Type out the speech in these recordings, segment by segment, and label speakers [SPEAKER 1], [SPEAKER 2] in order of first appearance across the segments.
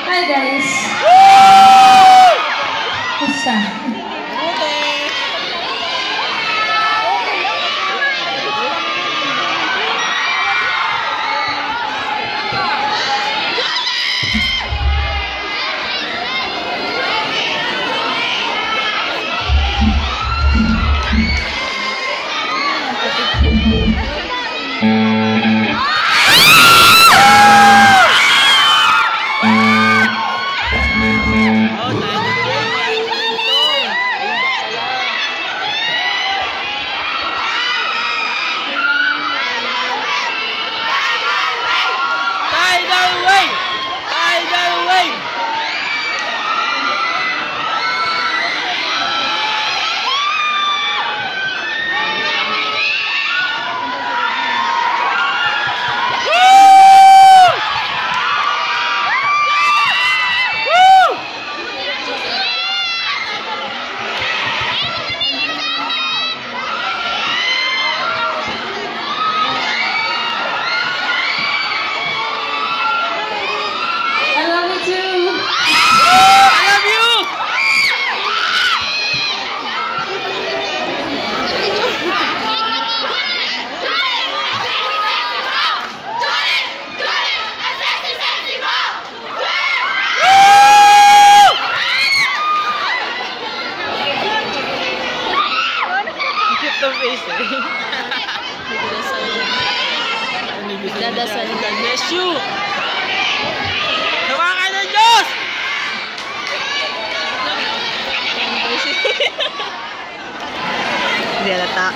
[SPEAKER 1] Hi guys. Kumusta?
[SPEAKER 2] Dadasal ka, bless you! Tawa ka ng Diyos! Hindi alata.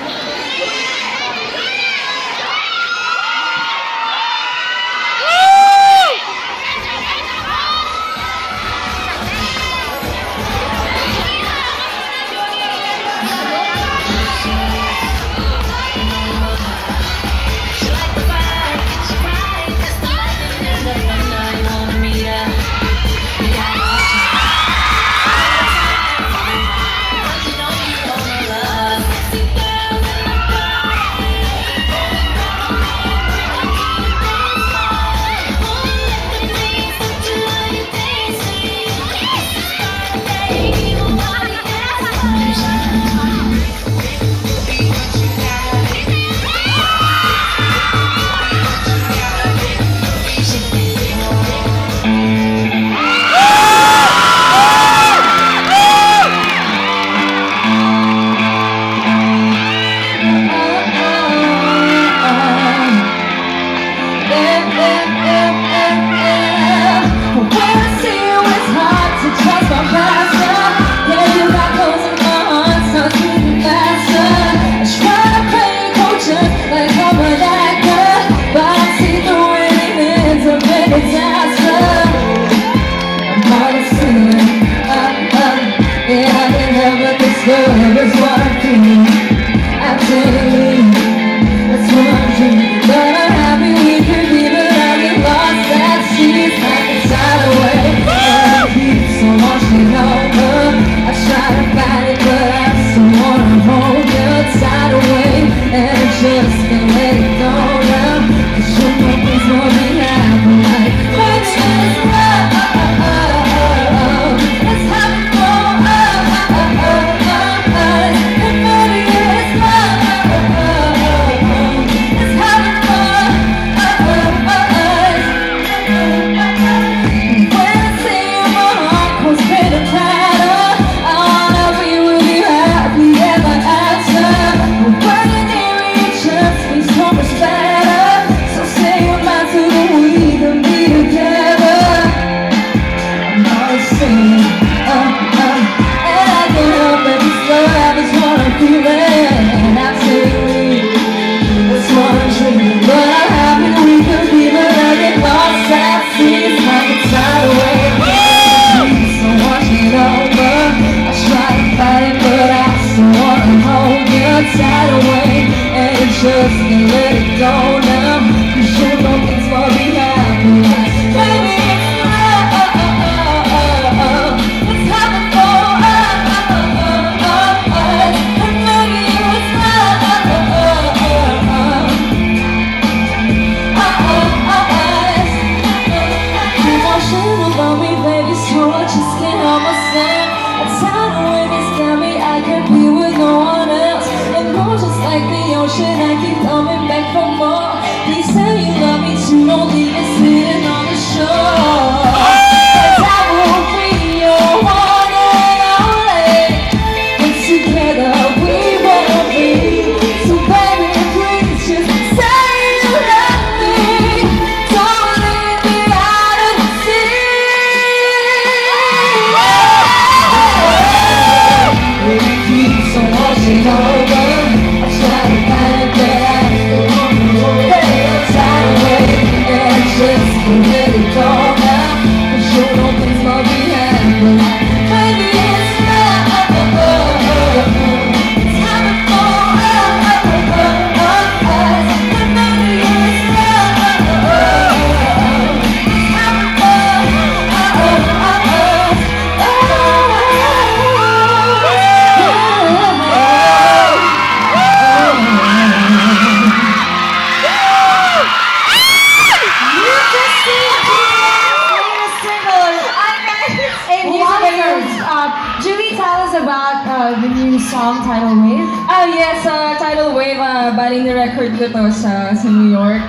[SPEAKER 1] about the new song, Tidal Wave?
[SPEAKER 3] Oh yes, Tidal Wave, baling the record ko to sa New York.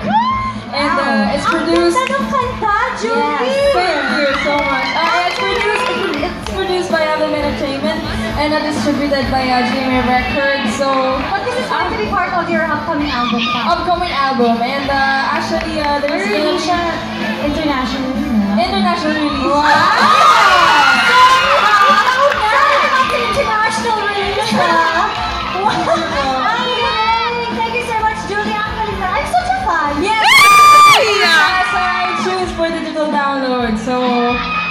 [SPEAKER 3] And it's produced...
[SPEAKER 1] Ang ganda ng kanta, Julie!
[SPEAKER 3] Yes, thank you so much. It's produced by Album Entertainment and distributed by GMA Records. So,
[SPEAKER 1] But this is going to be part of your upcoming album.
[SPEAKER 3] upcoming album. And actually, there's
[SPEAKER 1] Release
[SPEAKER 3] been
[SPEAKER 1] siya internationally, no?
[SPEAKER 3] international release.
[SPEAKER 1] Wow! International release, Wow! Thank you so much, Julie. Ang galing na. I'm such a fan.
[SPEAKER 3] Yes! Yes, I choose for digital download. So,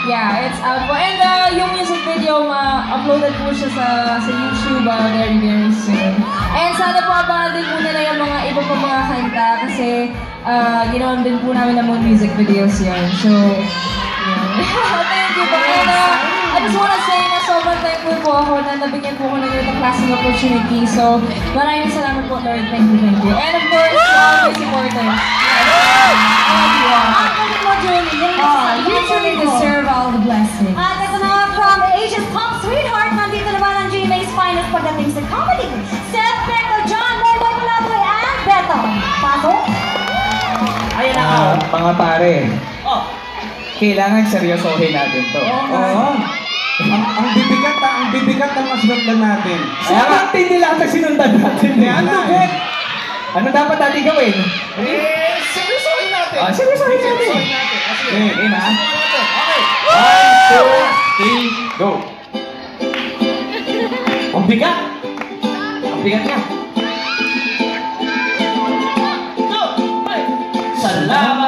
[SPEAKER 3] yeah, it's out po. And yung music video, uploaded po siya sa YouTube very, very soon. And sana po abangan din po nila yung mga iba pa mga kanta kasi ginawan din po namin ng mga music videos yun. So, yeah. Thank you po. And I just wanna say na sobrang thankful po ako na nabigyan po ako ng ganitong klaseng opportunity. So, maraming salamat po, Lord. Thank you, thank you. And of course, to all my supporters.
[SPEAKER 1] Ang galing mo, Julie.
[SPEAKER 4] You truly deserve all the blessings.
[SPEAKER 1] At ito na from Asia's top sweetheart, nandito naman ang GMA's finest pagdating sa comedy. Seth Beto, John, Boyboy Palaboy, and Beto. Pasok?
[SPEAKER 2] Ayan na ako.
[SPEAKER 5] Mga pare,
[SPEAKER 2] Oh.
[SPEAKER 5] kailangan seryosohin natin to.
[SPEAKER 6] Oo. Ang bibigat ng masundan natin.
[SPEAKER 5] Kaya nga, hindi lang sa sinundan natin.
[SPEAKER 6] Yan na eh.
[SPEAKER 5] Ano dapat natin gawin?
[SPEAKER 6] Seryosohin natin.
[SPEAKER 5] Seryosohin natin.
[SPEAKER 6] Seryosohin natin. Sige.
[SPEAKER 5] Game ha?
[SPEAKER 6] Okay.
[SPEAKER 5] 1, 2, 3, go! Ang bigat! Ang bigat niya.
[SPEAKER 2] Go! Hey!
[SPEAKER 5] Salamat!